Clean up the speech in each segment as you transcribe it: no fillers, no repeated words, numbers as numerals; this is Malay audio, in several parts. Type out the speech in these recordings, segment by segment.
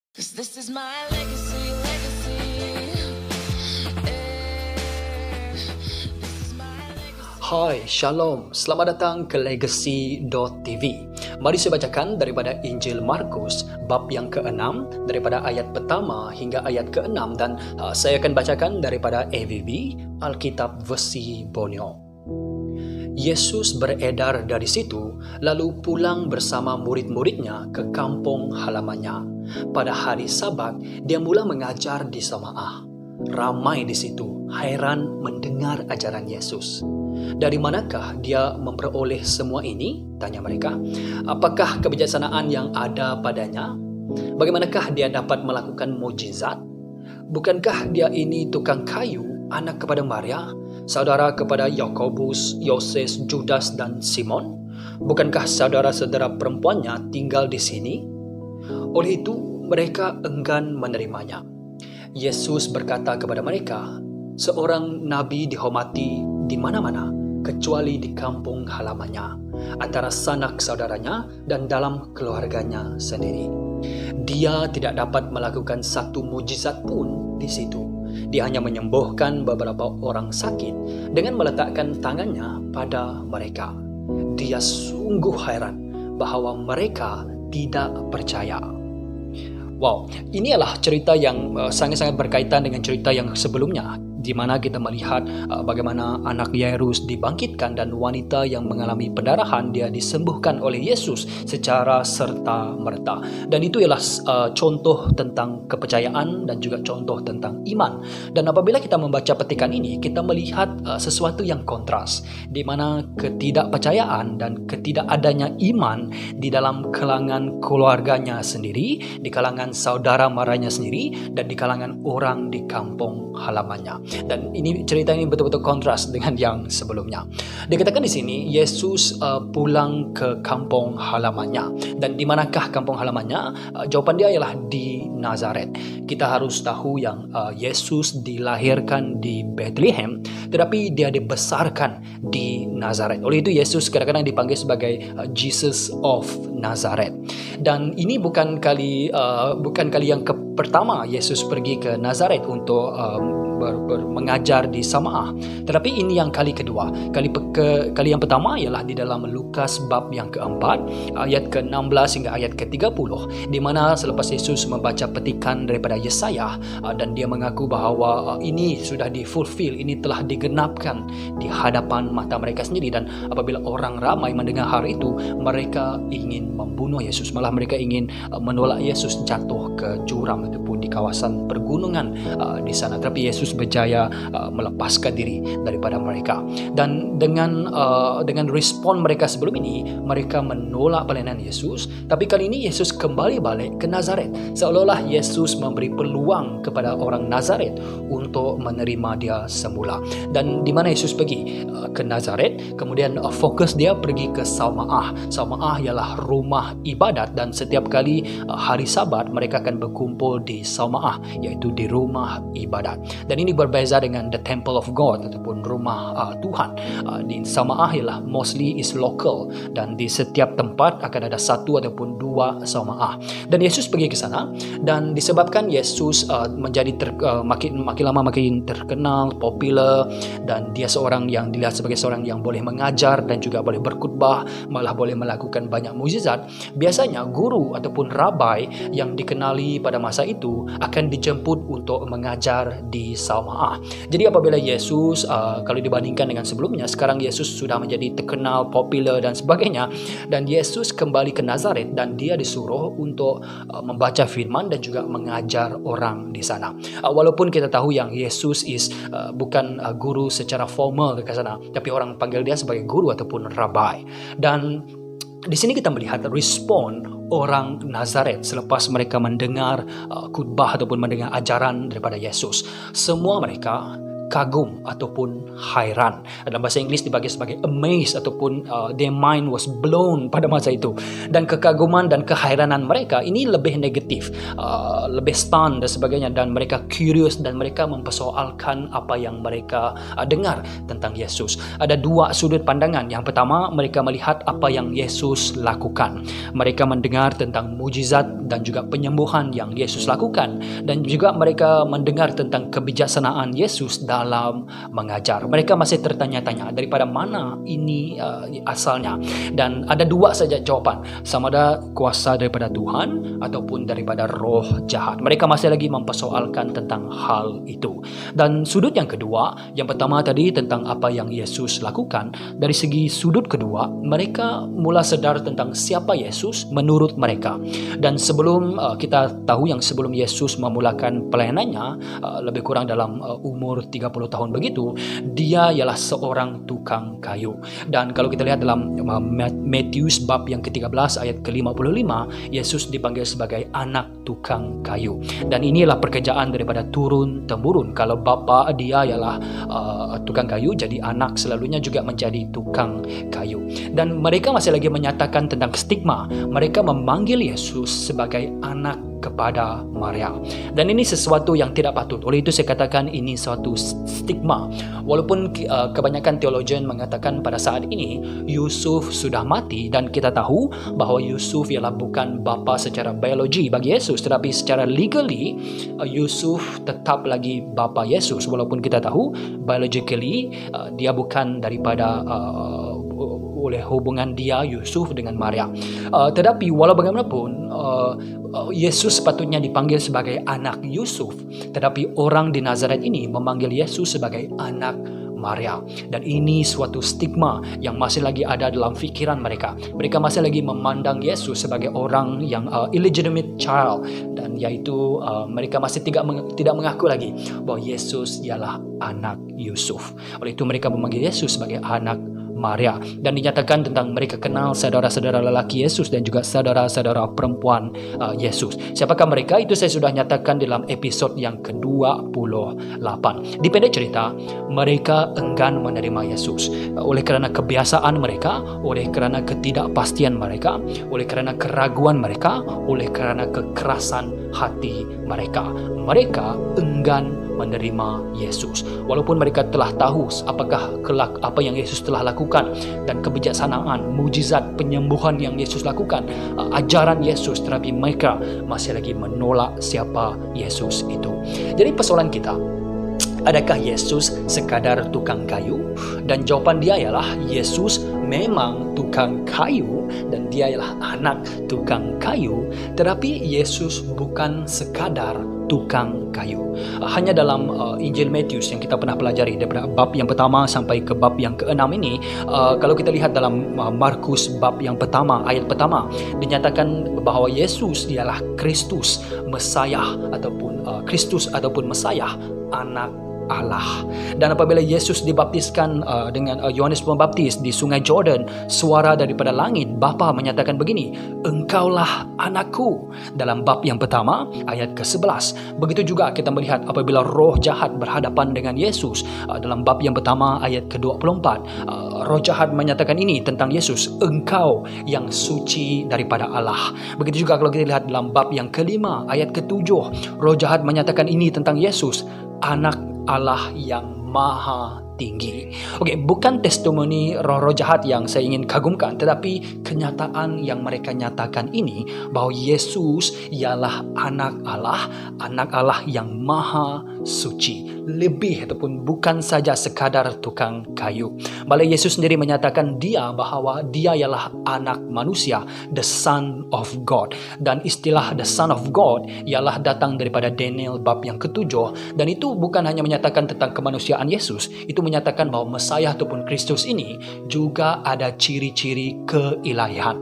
'Cause this is my legacy. This is my legacy. Hai, Shalom. Selamat datang ke Legacy.tv. Mari saya bacakan daripada Injil Markus bab yang ke-6 daripada ayat pertama hingga ayat ke-6 dan saya akan bacakan daripada AVB Alkitab versi Borneo. Yesus beredar dari situ lalu pulang bersama murid-muridnya ke kampung halamannya. Pada hari Sabat, dia mula mengajar di Samaah. Ramai di situ hairan mendengar ajaran Yesus. Dari manakah dia memperoleh semua ini? Tanya mereka. Apakah kebijaksanaan yang ada padanya? Bagaimanakah dia dapat melakukan mukjizat? Bukankah dia ini tukang kayu, anak kepada Maria, saudara kepada Yakobus, Yoses, Judas dan Simon? Bukankah saudara-saudara perempuannya tinggal di sini? Oleh itu, mereka enggan menerimanya. Yesus berkata kepada mereka, seorang nabi dihormati di mana-mana, kecuali di kampung halamannya, antara sanak saudaranya dan dalam keluarganya sendiri. Dia tidak dapat melakukan satu mukjizat pun di situ. Dia hanya menyembuhkan beberapa orang sakit dengan meletakkan tangannya pada mereka. Dia sungguh heran bahawa mereka tidak percaya. Wow, ini adalah cerita yang sangat-sangat berkaitan dengan cerita yang sebelumnya, di mana kita melihat bagaimana anak Yairus dibangkitkan dan wanita yang mengalami pendarahan dia disembuhkan oleh Yesus secara serta-merta. Dan itu ialah contoh tentang kepercayaan dan juga contoh tentang iman. Dan apabila kita membaca petikan ini, kita melihat sesuatu yang kontras, di mana ketidakpercayaan dan ketidakadanya iman di dalam kalangan keluarganya sendiri, di kalangan saudara maranya sendiri, dan di kalangan orang di kampung halamannya. Dan cerita ini betul-betul kontras dengan yang sebelumnya. Dikatakan di sini Yesus pulang ke kampung halamannya. Dan di manakah kampung halamannya? Jawapan dia ialah di Nazaret. Kita harus tahu yang Yesus dilahirkan di Bethlehem, tetapi dia dibesarkan di Nazaret. Oleh itu Yesus kadang-kadang dipanggil sebagai Jesus of Nazareth. Dan ini bukan kali yang pertama Yesus pergi ke Nazaret untuk mengajar di Samaah. Tetapi ini yang kali kedua. Kali yang pertama ialah di dalam Lukas bab yang keempat, ayat ke-16 hingga ayat ke-30, di mana selepas Yesus membaca petikan daripada Yesaya dan dia mengaku bahawa ini sudah di-fulfill, ini telah digenapkan di hadapan mata mereka sendiri. Dan apabila orang ramai mendengar hal itu, mereka ingin membunuh Yesus. Malah mereka ingin menolak Yesus jatuh ke jurang ataupun di kawasan pergunungan di sana. Tetapi Yesus berjaya melepaskan diri daripada mereka. Dan dengan respon mereka sebelum ini, mereka menolak pelayanan Yesus. Tapi kali ini Yesus kembali balik ke Nazaret, seolah-olah Yesus memberi peluang kepada orang Nazaret untuk menerima dia semula. Dan di mana Yesus pergi ke Nazaret, kemudian fokus dia pergi ke Samaah. Samaah ialah rumah ibadat, dan setiap kali hari Sabat mereka akan berkumpul di Samaah, iaitu di rumah ibadat. Dan ini berbeza dengan the temple of God ataupun rumah Tuhan. Di Samaah ialah mostly is local, dan di setiap tempat akan ada satu ataupun dua Samaah. Dan Yesus pergi ke sana, dan disebabkan Yesus menjadi makin lama makin terkenal, popular, dan dia seorang yang dilihat sebagai seorang yang boleh mengajar dan juga boleh berkhutbah, malah boleh melakukan banyak mukjizat. Biasanya guru ataupun rabai yang dikenali pada masa itu akan dijemput untuk mengajar di Samaah. Jadi apabila Yesus kalau dibandingkan dengan sebelumnya, sekarang Yesus sudah menjadi terkenal, popular dan sebagainya, dan Yesus kembali ke Nazaret dan dia disuruh untuk membaca firman dan juga mengajar orang di sana. Walaupun kita tahu yang Yesus bukan guru secara formal ke sana, tapi orang panggil dia sebagai guru ataupun rabai. Dan di sini kita melihat respon orang Nazaret selepas mereka mendengar khutbah ataupun mendengar ajaran daripada Yesus. Semua mereka kagum ataupun hairan. Dalam bahasa Inggeris dibagi sebagai amazed ataupun their mind was blown pada masa itu. Dan kekaguman dan kehairanan mereka ini lebih negatif, lebih stun dan sebagainya, dan mereka curious dan mereka mempersoalkan apa yang mereka dengar tentang Yesus. Ada dua sudut pandangan. Yang pertama, mereka melihat apa yang Yesus lakukan. Mereka mendengar tentang mujizat dan juga penyembuhan yang Yesus lakukan, dan juga mereka mendengar tentang kebijaksanaan Yesus dalam mengajar. Mereka masih tertanya-tanya daripada mana ini asalnya, dan ada dua saja jawapan, sama ada kuasa daripada Tuhan ataupun daripada roh jahat. Mereka masih lagi mempersoalkan tentang hal itu. Dan sudut yang kedua, yang pertama tadi tentang apa yang Yesus lakukan, dari segi sudut kedua, mereka mula sedar tentang siapa Yesus menurut mereka. Dan sebelum kita tahu yang sebelum Yesus memulakan pelayanannya, lebih kurang dalam umur 30 tahun begitu, dia ialah seorang tukang kayu. Dan kalau kita lihat dalam Matius bab yang ke-13 ayat ke-55, Yesus dipanggil sebagai anak tukang kayu. Dan inilah pekerjaan daripada turun-temurun. Kalau bapa dia ialah tukang kayu, jadi anak selalunya juga menjadi tukang kayu. Dan mereka masih lagi menyatakan tentang stigma. Mereka memanggil Yesus sebagai anak kepada Maria. Dan ini sesuatu yang tidak patut. Oleh itu saya katakan ini suatu stigma. Walaupun kebanyakan teologian mengatakan pada saat ini Yusuf sudah mati, dan kita tahu bahawa Yusuf ialah bukan bapa secara biologi bagi Yesus, tetapi secara legally Yusuf tetap lagi bapa Yesus, walaupun kita tahu biologically dia bukan daripada oleh hubungan dia Yusuf dengan Maria. Tetapi walau bagaimanapun Yesus sepatutnya dipanggil sebagai anak Yusuf, tetapi orang di Nazaret ini memanggil Yesus sebagai anak Maria. Dan ini suatu stigma yang masih lagi ada dalam fikiran mereka. Mereka masih lagi memandang Yesus sebagai orang yang illegitimate child, dan yaitu mereka masih tidak mengaku lagi bahawa Yesus ialah anak Yusuf. Oleh itu mereka memanggil Yesus sebagai anak Maria, dan dinyatakan tentang mereka kenal saudara-saudara lelaki Yesus dan juga saudara-saudara perempuan Yesus. Siapakah mereka? Itu saya sudah nyatakan dalam episod yang ke-28. Di pendek cerita, mereka enggan menerima Yesus oleh kerana kebiasaan mereka, oleh kerana ketidakpastian mereka, oleh kerana keraguan mereka, oleh kerana kekerasan hati mereka. Mereka enggan menerima Yesus, walaupun mereka telah tahu apakah apa yang Yesus telah lakukan dan kebijaksanaan, mujizat, penyembuhan yang Yesus lakukan, ajaran Yesus, tetapi mereka masih lagi menolak siapa Yesus itu. Jadi persoalan kita, adakah Yesus sekadar tukang kayu? Dan jawapan dia ialah Yesus memang tukang kayu dan dia ialah anak tukang kayu, tetapi Yesus bukan sekadar tukang kayu. Hanya dalam Injil Matius yang kita pernah pelajari daripada bab yang pertama sampai ke bab yang ke-6 ini, kalau kita lihat dalam Markus bab yang pertama, ayat pertama, dinyatakan bahawa Yesus ialah Kristus, Mesiah ataupun Kristus ataupun Mesiah, anak Allah. Dan apabila Yesus dibaptiskan dengan Yohanes Pembaptis di Sungai Jordan, suara daripada langit Bapa menyatakan begini, engkaulah anakku, dalam bab yang pertama ayat ke-11. Begitu juga kita melihat apabila roh jahat berhadapan dengan Yesus dalam bab yang pertama ayat ke-24, roh jahat menyatakan ini tentang Yesus, engkau yang suci daripada Allah. Begitu juga kalau kita lihat dalam bab yang kelima ayat ke-7, roh jahat menyatakan ini tentang Yesus, anak Allah yang maha tinggi. Okey, bukan testimoni roh-roh jahat yang saya ingin kagumkan, tetapi kenyataan yang mereka nyatakan ini bahawa Yesus ialah anak Allah yang maha suci, lebih ataupun bukan saja sekadar tukang kayu. Malah Yesus sendiri menyatakan bahawa dia ialah anak manusia, the Son of God. Dan istilah the Son of God ialah datang daripada Daniel bab yang ke-7, dan itu bukan hanya menyatakan tentang kemanusiaan Yesus, itu menyatakan bahawa Mesias ataupun Kristus ini juga ada ciri-ciri keilahian.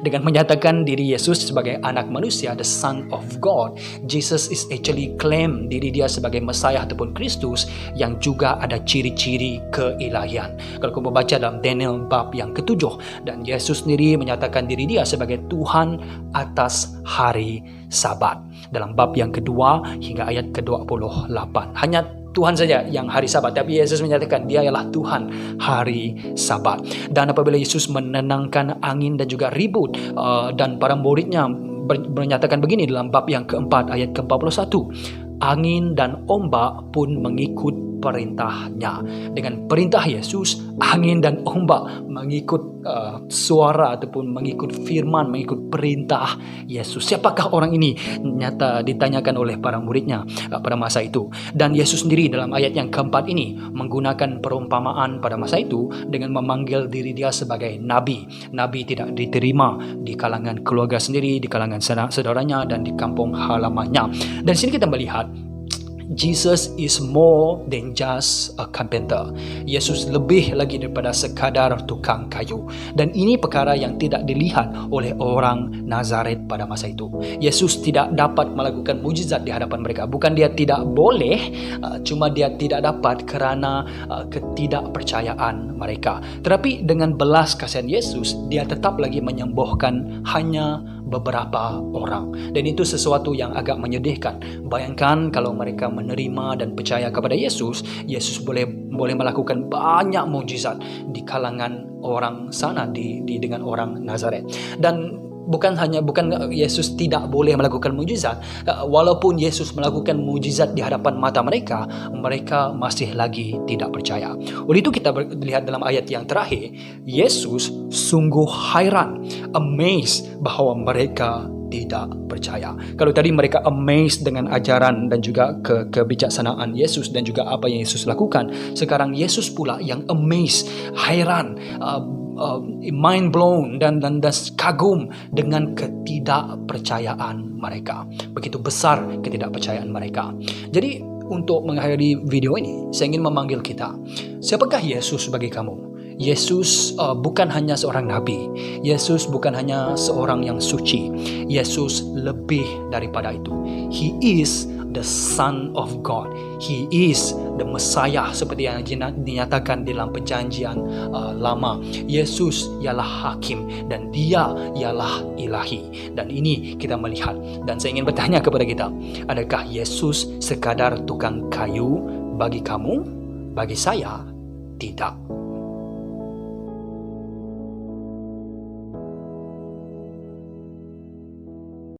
Dengan menyatakan diri Yesus sebagai anak manusia, the Son of God, Jesus is actually claim diri dia sebagai Mesias ataupun Kristus yang juga ada ciri-ciri keilahian. Kalau kamu baca dalam Daniel bab yang ke-7, dan Yesus sendiri menyatakan diri dia sebagai Tuhan atas hari Sabat dalam bab yang kedua hingga ayat ke-28. Hanya Tuhan saja yang hari Sabat, tapi Yesus menyatakan dia ialah Tuhan hari Sabat. Dan apabila Yesus menenangkan angin dan juga ribut, dan para muridnya menyatakan begini dalam bab yang keempat ayat ke-41, angin dan ombak pun mengikut perintahnya. Dengan perintah Yesus, angin dan ombak mengikut suara ataupun mengikut firman, mengikut perintah Yesus. Siapakah orang ini? Nyata ditanyakan oleh para muridnya pada masa itu. Dan Yesus sendiri dalam ayat yang keempat ini menggunakan perumpamaan pada masa itu dengan memanggil diri dia sebagai nabi. Nabi tidak diterima di kalangan keluarga sendiri, di kalangan saudaranya dan di kampung halamannya. Dan sini kita melihat Jesus is more than just a carpenter. Yesus lebih lagi daripada sekadar tukang kayu. Dan ini perkara yang tidak dilihat oleh orang Nazaret pada masa itu. Yesus tidak dapat melakukan mujizat di hadapan mereka. Bukan dia tidak boleh, cuma dia tidak dapat kerana ketidakpercayaan mereka. Tetapi dengan belas kasihan Yesus, dia tetap lagi menyembuhkan hanya beberapa orang. Dan itu sesuatu yang agak menyedihkan. Bayangkan kalau mereka menerima dan percaya kepada Yesus, Yesus boleh melakukan banyak mukjizat di kalangan orang sana, dengan orang Nazaret. Dan bukan Yesus tidak boleh melakukan mukjizat. Walaupun Yesus melakukan mukjizat di hadapan mata mereka, mereka masih lagi tidak percaya. Oleh itu kita lihat dalam ayat yang terakhir, Yesus sungguh hairan, amazed bahawa mereka tidak percaya. Kalau tadi mereka amazed dengan ajaran dan juga kebijaksanaan Yesus dan juga apa yang Yesus lakukan, sekarang Yesus pula yang amazed, hairan, mind blown dan kagum dengan ketidakpercayaan mereka. Begitu besar ketidakpercayaan mereka. Jadi untuk mengakhiri video ini, saya ingin memanggil kita. Siapakah Yesus bagi kamu? Yesus bukan hanya seorang nabi. Yesus bukan hanya seorang yang suci. Yesus lebih daripada itu. He is the Son of God. He is the Messiah seperti yang dinyatakan dalam perjanjian lama. Yesus ialah hakim dan dia ialah ilahi. Dan ini kita melihat. Dan saya ingin bertanya kepada kita, adakah Yesus sekadar tukang kayu bagi kamu? Bagi saya, tidak.